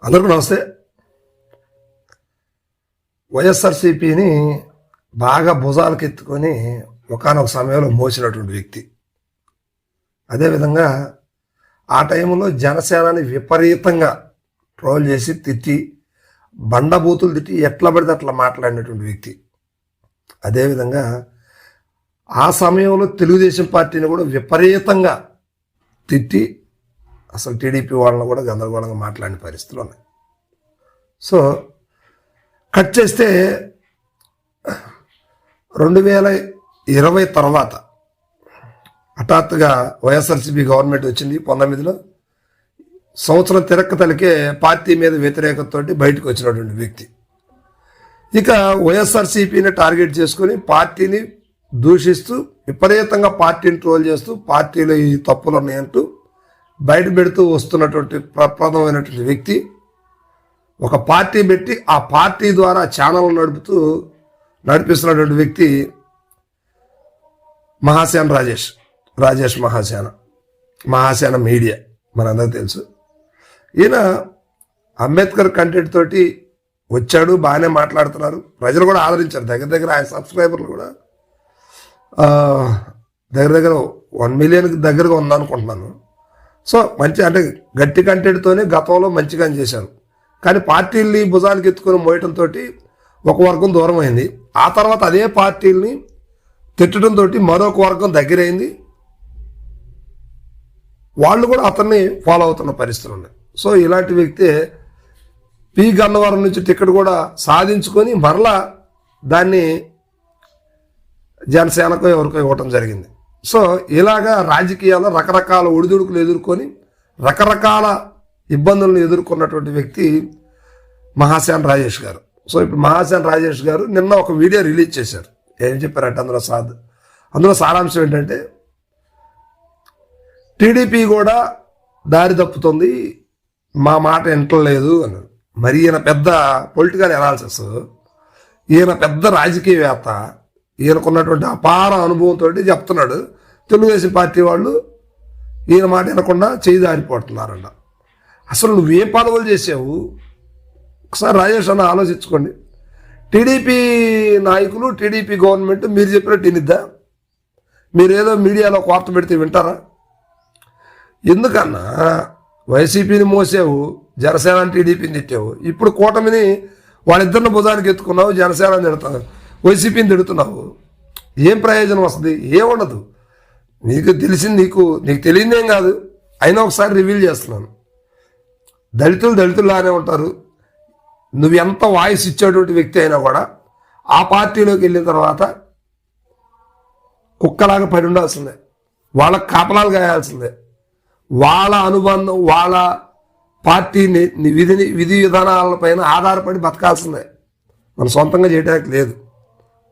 అందరికీ నమస్తే. వైఎస్ఆర్సీపీని బాగా భుజాలకు ఎత్తుకొని ఒకానొక సమయంలో మోసినటువంటి వ్యక్తి. అదేవిధంగా ఆ టైంలో జనసేనని విపరీతంగా ట్రోల్ చేసి తిట్టి బండబూతులు తిట్టి ఎట్లా పడితే అట్లా మాట్లాడినటువంటి వ్యక్తి. అదేవిధంగా ఆ సమయంలో తెలుగుదేశం పార్టీని కూడా విపరీతంగా తిట్టి అసలు టీడీపీ వాళ్ళని కూడా గందరగోళంగా మాట్లాడిన పరిస్థితులు ఉన్నాయి. సో కట్ చేస్తే 2020 తర్వాత హఠాత్తుగా వైఎస్ఆర్సీపీ గవర్నమెంట్ వచ్చింది 19లో. సంవత్సరం తిరక్కతలకే పార్టీ మీద వ్యతిరేకతతోటి బయటకు వచ్చినటువంటి వ్యక్తి. ఇక వైఎస్ఆర్సీపీని టార్గెట్ చేసుకొని పార్టీని దూషిస్తూ విపరీతంగా పార్టీని ట్రోల్ చేస్తూ పార్టీలో ఈ తప్పులు ఉన్నాయంటూ బయట పెడుతూ వస్తున్నటువంటి ప్రప్రదమైనటువంటి వ్యక్తి. ఒక పార్టీ పెట్టి ఆ పార్టీ ద్వారా ఛానల్ నడిపిస్తున్నటువంటి వ్యక్తి మహాసేన రాజేష్ మహాసేన మీడియా మనందరికీ తెలుసు. ఈయన అంబేద్కర్ కంటెంట్ తోటి వచ్చాడు, బాగానే మాట్లాడుతున్నారు, ప్రజలు కూడా ఆదరించారు. దగ్గర ఆయన సబ్స్క్రైబర్లు కూడా దగ్గర 1 మిలియన్ దగ్గరగా ఉందనుకుంటున్నాను. సో మంచి అంటే గట్టి కంటెంట్తోనే గతంలో మంచిగా చేశారు. కానీ పార్టీల్ని భుజానికి ఎత్తుకొని మోయటంతో ఒక వర్గం దూరం అయింది. ఆ తర్వాత అదే పార్టీల్ని తిట్టడంతో మరొక వర్గం దగ్గరైంది. వాళ్ళు కూడా అతన్ని ఫాలో అవుతున్న పరిస్థితులు ఉన్నాయి. సో ఇలాంటి వ్యక్తి పి గన్నవరం నుంచి టికెట్ కూడా సాధించుకొని మరలా దాన్ని జనసేనకు ఎవరికో ఇవ్వటం జరిగింది. సో ఇలాగా రాజకీయాల్లో రకరకాల ఒడిదుడుకులు ఎదుర్కొని రకరకాల ఇబ్బందులను ఎదుర్కొన్నటువంటి వ్యక్తి మహాసేన రాజేష్ గారు. సో ఇప్పుడు మహాసేన రాజేష్ గారు నిన్న ఒక వీడియో రిలీజ్ చేశారు. ఏం చెప్పారంటే అందులో సారాంశం ఏంటంటే టీడీపీ కూడా దారి తప్పుతుంది, మా మాట వింటలేదు అన్నారు. మరి ఈయన పెద్ద పొలిటికల్ అనాలిసిస్, ఈయన పెద్ద రాజకీయవేత్త, ఈయనకున్నటువంటి అపార అనుభవంతో చెప్తున్నాడు తెలుగుదేశం పార్టీ వాళ్ళు ఈయన మాట వినకుండా చేయి దారిపోతున్నారంట. అసలు నువ్వే పదవులు చేసావు ఒకసారి రాజేష్ అన్న ఆలోచించుకోండి. టీడీపీ నాయకులు టీడీపీ గవర్నమెంట్ మీరు చెప్పినట్టు వినిద్దా? మీరేదో మీడియాలో వార్త పెడితే వింటారా? ఎందుకన్నా వైసీపీని మోసావు, జనసేన టీడీపీని తిట్టావు, ఇప్పుడు కూటమిని వాళ్ళిద్దరిని భుజానికి ఎత్తుకున్నావు, జనసేనని తిడతావు, వైసీపీని తిడుతున్నావు. ఏం ప్రయోజనం వస్తుంది? ఏముండదు. నీకు తెలిసింది నీకు తెలియదేం కాదు. అయినా ఒకసారి రివీల్ చేస్తున్నాను. దళితుల్లానే ఉంటారు. నువ్వు ఎంత వాయిస్ ఇచ్చేటువంటి వ్యక్తి అయినా కూడా ఆ పార్టీలోకి వెళ్ళిన తర్వాత కుక్కలాగా పడి ఉండాల్సిందే, వాళ్ళకి కాపలాలు కాయాల్సిందే, వాళ్ళ అనుబంధం వాళ్ళ పార్టీ విధి విధానాలపైన ఆధారపడి బతకాల్సిందే. మనం సొంతంగా చేయడానికి లేదు.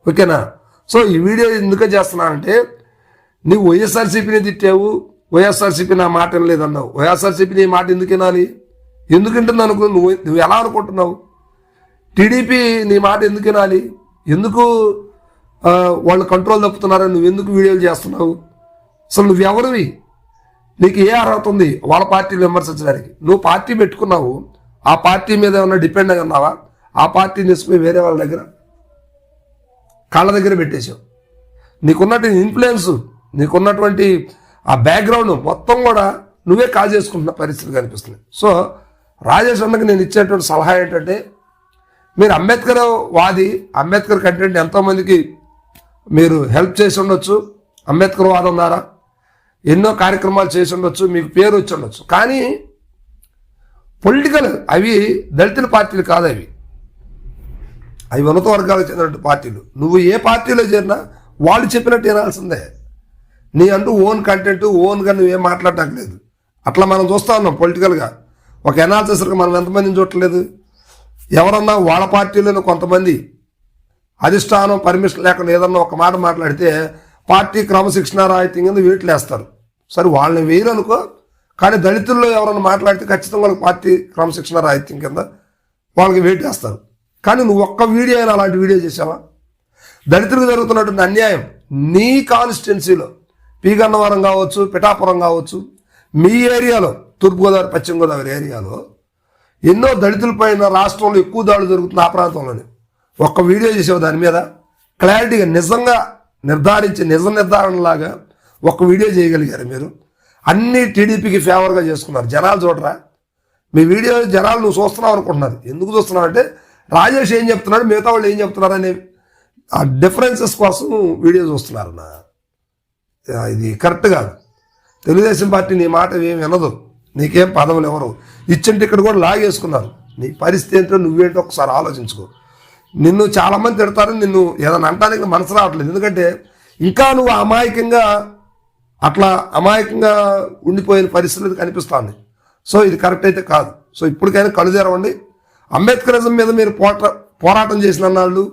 ఓకేనా? సో ఈ వీడియో ఎందుకు చేస్తున్నానంటే నువ్వు వైఎస్ఆర్సీపీని తిట్టావు, వైఎస్ఆర్సీపీ నా మాట వినలేదన్నావు. వైఎస్ఆర్సీపీ నీ మాట ఎందుకు వినాలి? ఎందుకంటుంది అనుకో, నువ్వు ఎలా అనుకుంటున్నావు? టీడీపీ నీ మాట ఎందుకు వినాలి? ఎందుకు వాళ్ళు కంట్రోల్ తప్పుతున్నారని నువ్వు ఎందుకు వీడియోలు చేస్తున్నావు? అసలు నువ్వెవరివి? నీకు ఏ అర్హత ఉంది వాళ్ళ పార్టీని విమర్శించడానికి? నువ్వు పార్టీ పెట్టుకున్నావు, ఆ పార్టీ మీద ఏమన్నా డిపెండ్ అయి ఉన్నావా? ఆ పార్టీని తీసుకుపోయి వేరే వాళ్ళ దగ్గర కాళ్ళ దగ్గర పెట్టేశావు. నీకున్నటువంటి ఇన్ఫ్లుయెన్స్, నీకున్నటువంటి ఆ బ్యాక్గ్రౌండ్ మొత్తం కూడా నువ్వే కాల్ చేసుకుంటున్న పరిస్థితి కనిపిస్తుంది. సో రాజేష్ అన్నకి నేను ఇచ్చేటువంటి సలహా ఏంటంటే, మీరు అంబేద్కర్ వాది, అంబేద్కర్ కంటెంట్ ఎంతోమందికి మీరు హెల్ప్ చేసి ఉండొచ్చు, అంబేద్కర్ వాదం ద్వారా ఎన్నో కార్యక్రమాలు చేసి ఉండొచ్చు, మీకు పేరు వచ్చి ఉండొచ్చు. కానీ పొలిటికల్ అవి దళితుల పార్టీలు కాదు, అవి ఉన్నత వర్గాలకు చెందిన పార్టీలు. నువ్వు ఏ పార్టీలో చేరినా వాళ్ళు చెప్పినట్టు వినాల్సిందే. నీ అంటూ ఓన్ కంటెంట్ ఓన్గా నువ్వేం మాట్లాడటలేదు. అట్లా మనం చూస్తూ ఉన్నాం పొలిటికల్గా. ఒక ఎనాలిసిస్గా మనం ఎంతమందిని చూడట్లేదు. ఎవరన్నా వాళ్ళ పార్టీలోనే కొంతమంది అధిష్టానం పర్మిషన్ లేకుండా ఏదన్నా ఒక మాట మాట్లాడితే పార్టీ క్రమశిక్షణ రాహిత్యం కింద వీటిలో వేస్తారు. సరే వాళ్ళని వేయరు అనుకో, కానీ దళితుల్లో ఎవరన్నా మాట్లాడితే ఖచ్చితంగా వాళ్ళకి పార్టీ క్రమశిక్షణ రాహిత్యం కింద వాళ్ళకి వెయిట్ వేస్తారు. కానీ నువ్వు ఒక్క వీడియో అయినా అలాంటి వీడియో చేసావా? దళితులకు జరుగుతున్నటువంటి అన్యాయం నీ కాన్స్టిట్యున్సీలో పి గన్నవరం కావచ్చు, పిఠాపురం కావచ్చు, మీ ఏరియాలో తూర్పుగోదావరి పశ్చిమ గోదావరి ఏరియాలో ఎన్నో దళితుల పైన రాష్ట్రంలో ఎక్కువ దాడులు జరుగుతుంది ఆ ప్రాంతంలోనే. ఒక్క వీడియో చేసావు దాని మీద క్లారిటీగా నిజంగా నిర్ధారించి నిజ నిర్ధారణలాగా ఒక్క వీడియో చేయగలిగారు మీరు. అన్నీ టీడీపీకి ఫేవర్గా చేసుకున్నారు. జనాలు చూడరా మీ వీడియో, జనాలు నువ్వు చూస్తున్నావు అనుకుంటున్నారు. ఎందుకు చూస్తున్నావు అంటే రాజేష్ ఏం చెప్తున్నాడు, మిగతా వాళ్ళు ఏం చెప్తున్నారు అనే ఆ డిఫరెన్సెస్ కోసం వీడియో చూస్తున్నారు. ఇది కరెక్ట్ కాదు. తెలుగుదేశం పార్టీ నీ మాట ఏం వినదు, నీకేం పదవులు ఎవరు ఇచ్చిన టికెట్ కూడా లాగేసుకున్నారు. నీ పరిస్థితి ఏంటో నువ్వేంటో ఒకసారి ఆలోచించుకో. నిన్ను చాలామంది తిడతారు, నిన్ను ఏదైనా అంటానికి మనసు రావట్లేదు. ఎందుకంటే ఇంకా నువ్వు అమాయకంగా ఉండిపోయిన పరిస్థితులు కనిపిస్తుంది. సో ఇది కరెక్ట్ అయితే కాదు. సో ఇప్పటికైనా కళ్ళు తెరవండి. అంబేద్కరిజం మీద మీరు పోరాటం చేసిన అన్నాళ్ళు,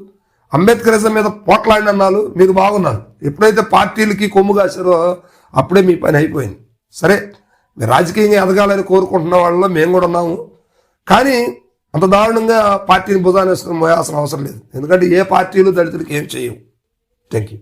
అంబేద్కరిజం మీద పోట్లాడిన అన్నాళ్ళు మీకు బాగున్నారు. ఎప్పుడైతే పార్టీలకి కొమ్ము కాసారో అప్పుడే మీ పని అయిపోయింది. సరే, మీరు రాజకీయంగా ఎదగాలని కోరుకుంటున్న వాళ్ళలో మేము కూడా ఉన్నాము. కానీ అంత దారుణంగా పార్టీని భుజాన్ని వేసుకుని మోయాల్సిన అవసరం లేదు. ఎందుకంటే ఏ పార్టీలు దళితులకి ఏం చేయవు. Thank you.